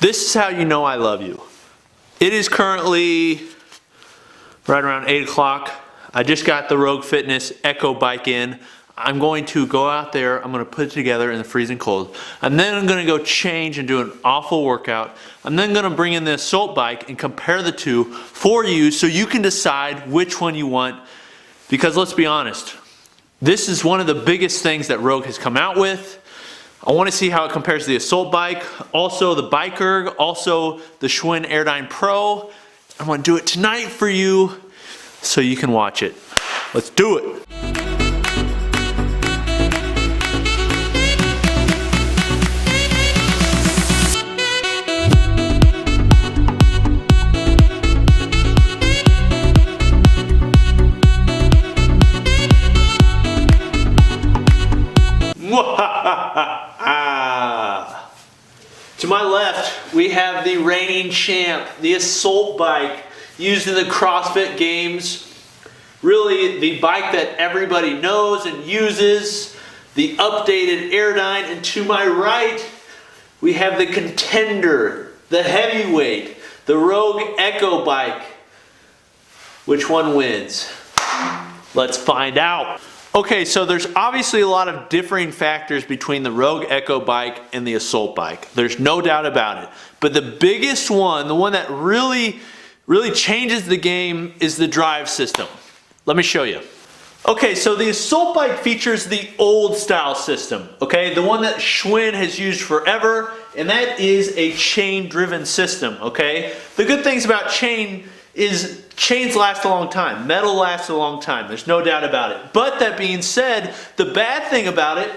This is how you know I love you. It is currently right around 8 o'clock. I just got the Rogue Fitness Echo bike in. I'm going to go out there, I'm going to put it together in the freezing cold. And then I'm going to go change and do an awful workout. I'm then going to bring in the Assault bike and compare the two for you so you can decide which one you want. Because let's be honest, this is one of the biggest things that Rogue has come out with. I want to see how it compares to the Assault bike, also the Biker, also the Schwinn Airdyne Pro. I'm going to do it tonight for you so you can watch it. Let's do it. To my left, we have the reigning champ, the Assault bike, used in the CrossFit Games. Really, the bike that everybody knows and uses, the updated Airdyne. And to my right, we have the contender, the heavyweight, the Rogue Echo bike. Which one wins? Let's find out. Okay, so there's obviously a lot of differing factors between the Rogue Echo bike and the Assault bike. There's no doubt about it. But the biggest one, the one that really changes the game, is the drive system. Let me show you. Okay, so the Assault bike features the old style system, okay? The one that Schwinn has used forever, and that is a chain-driven system, okay? The good things about chains last a long time. Metal lasts a long time. There's no doubt about it. But that being said, the bad thing about it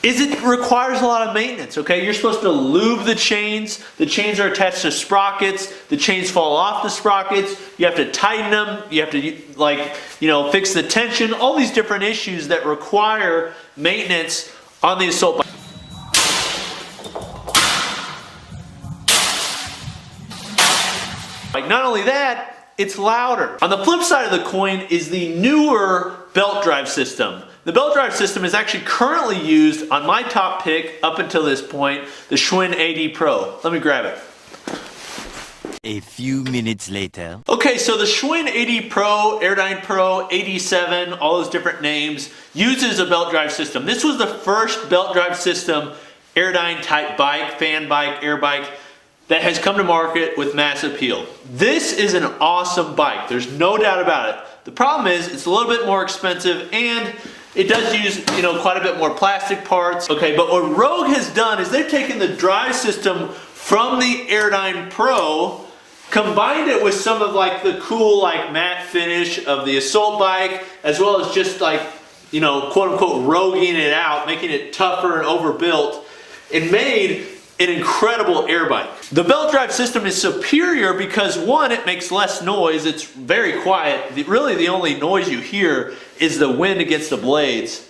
is it requires a lot of maintenance, okay? You're supposed to lube the chains. The chains are attached to sprockets. The chains fall off the sprockets. You have to tighten them. You have to, fix the tension. All these different issues that require maintenance on the Assault bike. Not only that, it's louder. On the flip side of the coin is the newer belt drive system. The belt drive system is actually currently used on my top pick up until this point, the Schwinn AD Pro. Let me grab it. A few minutes later. Okay, so the Schwinn AD Pro, Airdyne Pro, 87, all those different names, uses a belt drive system. This was the first belt drive system, Airdyne type bike, fan bike, air bike, that has come to market with mass appeal. This is an awesome bike. There's no doubt about it. The problem is it's a little bit more expensive and it does use, quite a bit more plastic parts. Okay, but what Rogue has done is they've taken the drive system from the Airdyne Pro, combined it with some of the cool matte finish of the Assault bike, as well as just quote unquote roguing it out, making it tougher and overbuilt, and made an incredible air bike. The belt drive system is superior because one, it makes less noise. It's very quiet. Really the only noise you hear is the wind against the blades.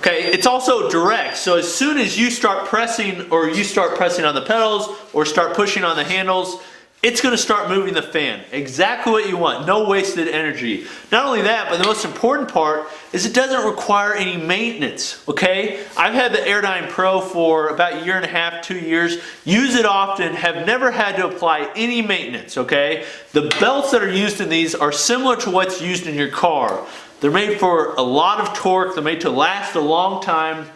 Okay, it's also direct. So as soon as you start pressing on the pedals or start pushing on the handles, it's going to start moving the fan. Exactly what you want. No wasted energy. Not only that, but the most important part is it doesn't require any maintenance, okay? I've had the Airdyne Pro for about a year and a half, 2 years. Use it often, have never had to apply any maintenance, okay? The belts that are used in these are similar to what's used in your car. They're made for a lot of torque. They're made to last a long time.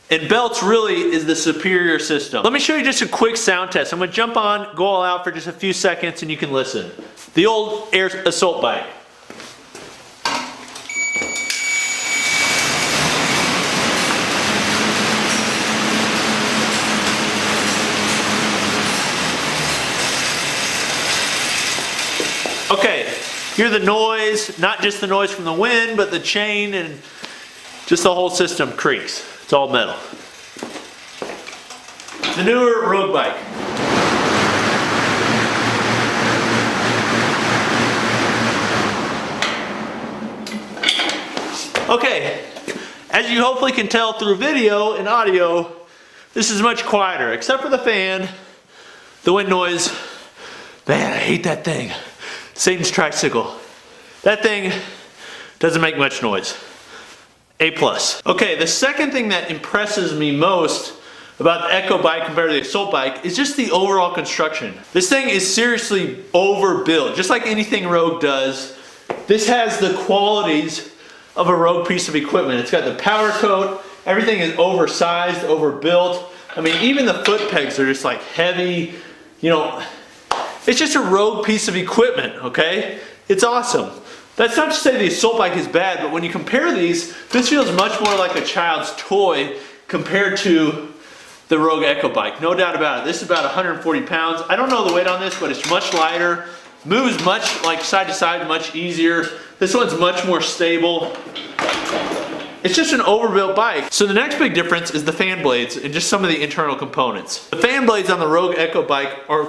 And belts really is the superior system. Let me show you just a quick sound test. I'm going to jump on, go all out for just a few seconds and you can listen. The old Assault bike. Okay, hear the noise, not just the noise from the wind, but the chain and just the whole system creaks. It's all metal. The newer Rogue bike. Okay, as you hopefully can tell through video and audio, this is much quieter, except for the fan, the wind noise. Man, I hate that thing. Satan's tricycle. That thing doesn't make much noise. A+. Okay, the second thing that impresses me most about the Echo bike compared to the Assault bike is just the overall construction. This thing is seriously overbuilt, just like anything Rogue does. This has the qualities of a Rogue piece of equipment. It's got the powder coat, everything is oversized, overbuilt. I mean, even the foot pegs are just like heavy, you know, it's just a Rogue piece of equipment, okay? It's awesome. That's not to say the Assault bike is bad, but when you compare these, this feels much more like a child's toy compared to the Rogue Echo bike. No doubt about it. This is about 140 pounds. I don't know the weight on this, but it's much lighter. Moves much like side to side, much easier. This one's much more stable. It's just an overbuilt bike. So the next big difference is the fan blades and just some of the internal components. The fan blades on the Rogue Echo bike are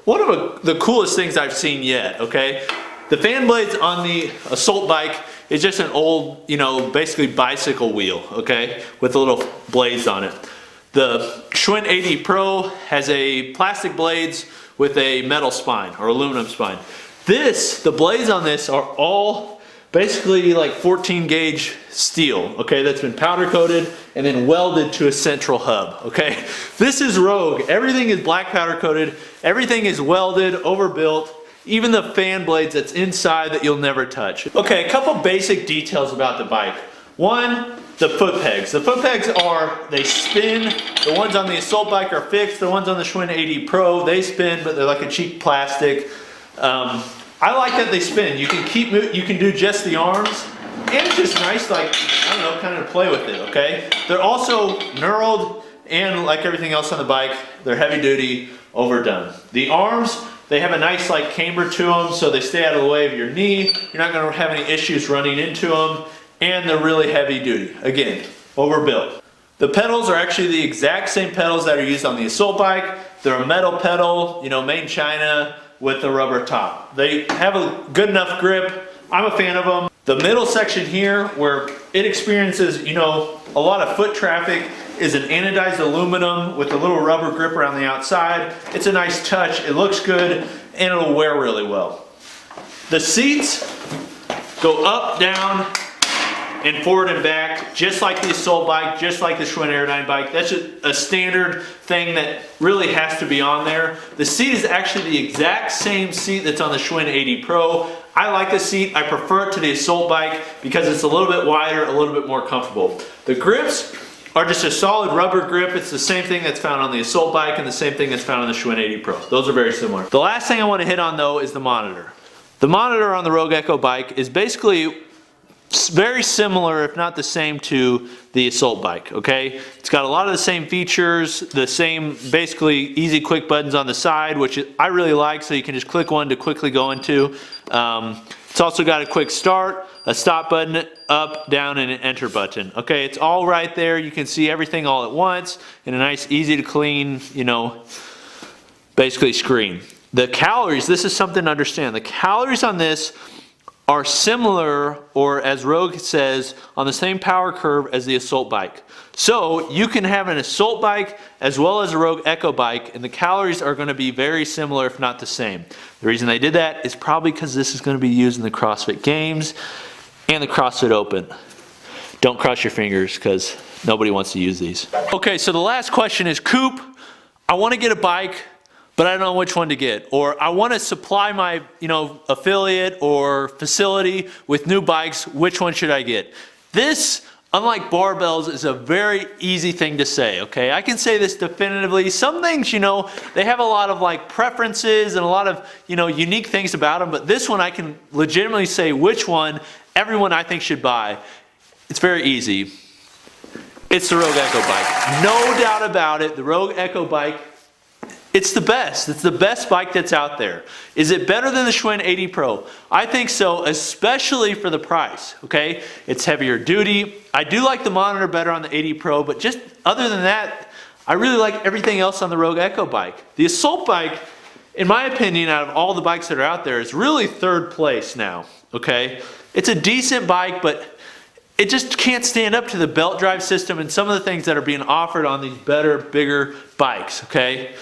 one of the coolest things I've seen yet, okay? The fan blades on the Assault bike is just an old, you know, basically bicycle wheel, okay? With the little blades on it. The Schwinn 80 Pro has a plastic blades with a metal spine or aluminum spine. The blades on this are all basically like 14 gauge steel, okay, that's been powder coated and then welded to a central hub, okay? This is Rogue. Everything is black powder coated, everything is welded, overbuilt, even the fan blades that's inside that you'll never touch. Okay, a couple basic details about the bike. One, the foot pegs. The foot pegs they spin. The ones on the Assault bike are fixed. The ones on the Schwinn 80 Pro, they spin, but they're like a cheap plastic. I like that they spin. You can do just the arms, and it's just nice, like, I don't know, kind of play with it, okay? They're also knurled, and like everything else on the bike, they're heavy duty, overdone. The arms, they have a nice like camber to them, so they stay out of the way of your knee. You're not gonna have any issues running into them. And they're really heavy duty. Again, overbuilt. The pedals are actually the exact same pedals that are used on the Assault bike. They're a metal pedal, you know, made in China with a rubber top. They have a good enough grip. I'm a fan of them. The middle section here where it experiences, you know, a lot of foot traffic is an anodized aluminum with a little rubber grip around the outside. It's a nice touch, it looks good, and it'll wear really well. The seats go up, down, and forward and back, just like the Assault bike, just like the Schwinn Airdyne bike. That's a standard thing that really has to be on there. The seat is actually the exact same seat that's on the Schwinn 80 Pro. I like the seat, I prefer it to the Assault bike because it's a little bit wider, a little bit more comfortable. The grips are just a solid rubber grip. It's the same thing that's found on the Assault bike and the same thing that's found on the Schwinn 80 Pro. Those are very similar. The last thing I want to hit on though is the monitor. The monitor on the Rogue Echo bike is basically very similar, if not the same, to the Assault bike, okay? It's got a lot of the same features, the same basically easy quick buttons on the side, which I really like, so you can just click one to quickly go into. It's also got a quick start, a stop button, up, down, and an enter button. Okay, it's all right there. You can see everything all at once in a nice, easy to clean, you know, basically screen. The calories, this is something to understand. The calories on this are similar, or as Rogue says, on the same power curve as the Assault bike. So you can have an Assault bike as well as a Rogue Echo bike, and the calories are going to be very similar, if not the same. The reason they did that is probably because this is going to be used in the CrossFit Games and the CrossFit Open. Don't cross your fingers because nobody wants to use these. Okay, so the last question is, Coop, I want to get a bike, but I don't know which one to get. Or I want to supply my, you know, affiliate or facility with new bikes. Which one should I get? This, unlike barbells, is a very easy thing to say, okay? I can say this definitively. Some things, you know, they have a lot of like preferences and a lot of, you know, unique things about them, but this one I can legitimately say which one everyone I think should buy. It's very easy. It's the Rogue Echo bike. No doubt about it, the Rogue Echo bike, it's the best. It's the best bike that's out there. Is it better than the Schwinn 80 Pro? I think so, especially for the price, okay? It's heavier duty. I do like the monitor better on the 80 Pro, but just other than that, I really like everything else on the Rogue Echo bike. The Assault bike, in my opinion, out of all the bikes that are out there, is really third place now, okay? It's a decent bike, but it just can't stand up to the belt drive system and some of the things that are being offered on these better, bigger bikes, okay?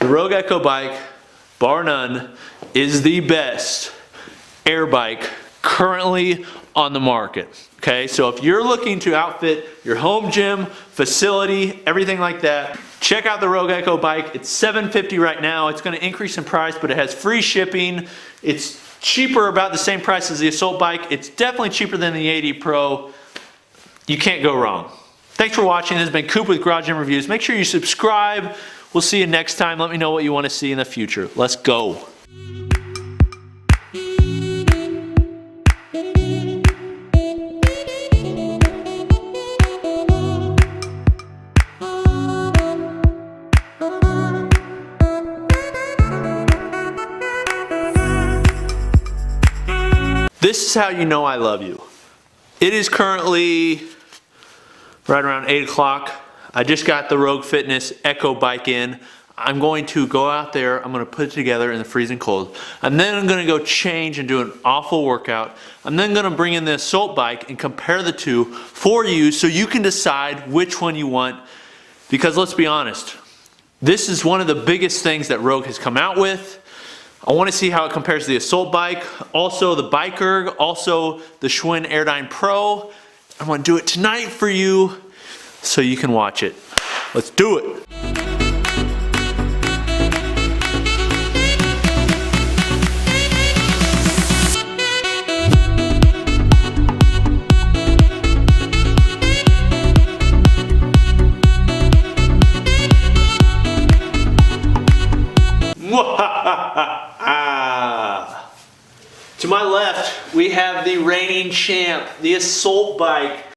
The Rogue Echo bike, bar none, is the best air bike currently on the market. Okay, so if you're looking to outfit your home gym, facility, everything like that, check out the Rogue Echo bike. It's $750 right now. It's gonna increase in price, but it has free shipping. It's cheaper, about the same price as the Assault bike. It's definitely cheaper than the AD Pro. You can't go wrong. Thanks for watching. This has been Coop with Garage Gym Reviews. Make sure you subscribe. We'll see you next time. Let me know what you want to see in the future. Let's go. This is how you know I love you. It is currently right around 8 o'clock. I just got the Rogue Fitness Echo bike in. I'm going to go out there, I'm gonna put it together in the freezing cold. And then I'm gonna go change and do an awful workout. I'm then gonna bring in the Assault bike and compare the two for you so you can decide which one you want. Because let's be honest, this is one of the biggest things that Rogue has come out with. I want to see how it compares to the Assault bike, also the Biker, also the Schwinn Airdyne Pro. I want to do it tonight for you so you can watch it. Let's do it. To my left, we have the reigning champ, the Assault bike.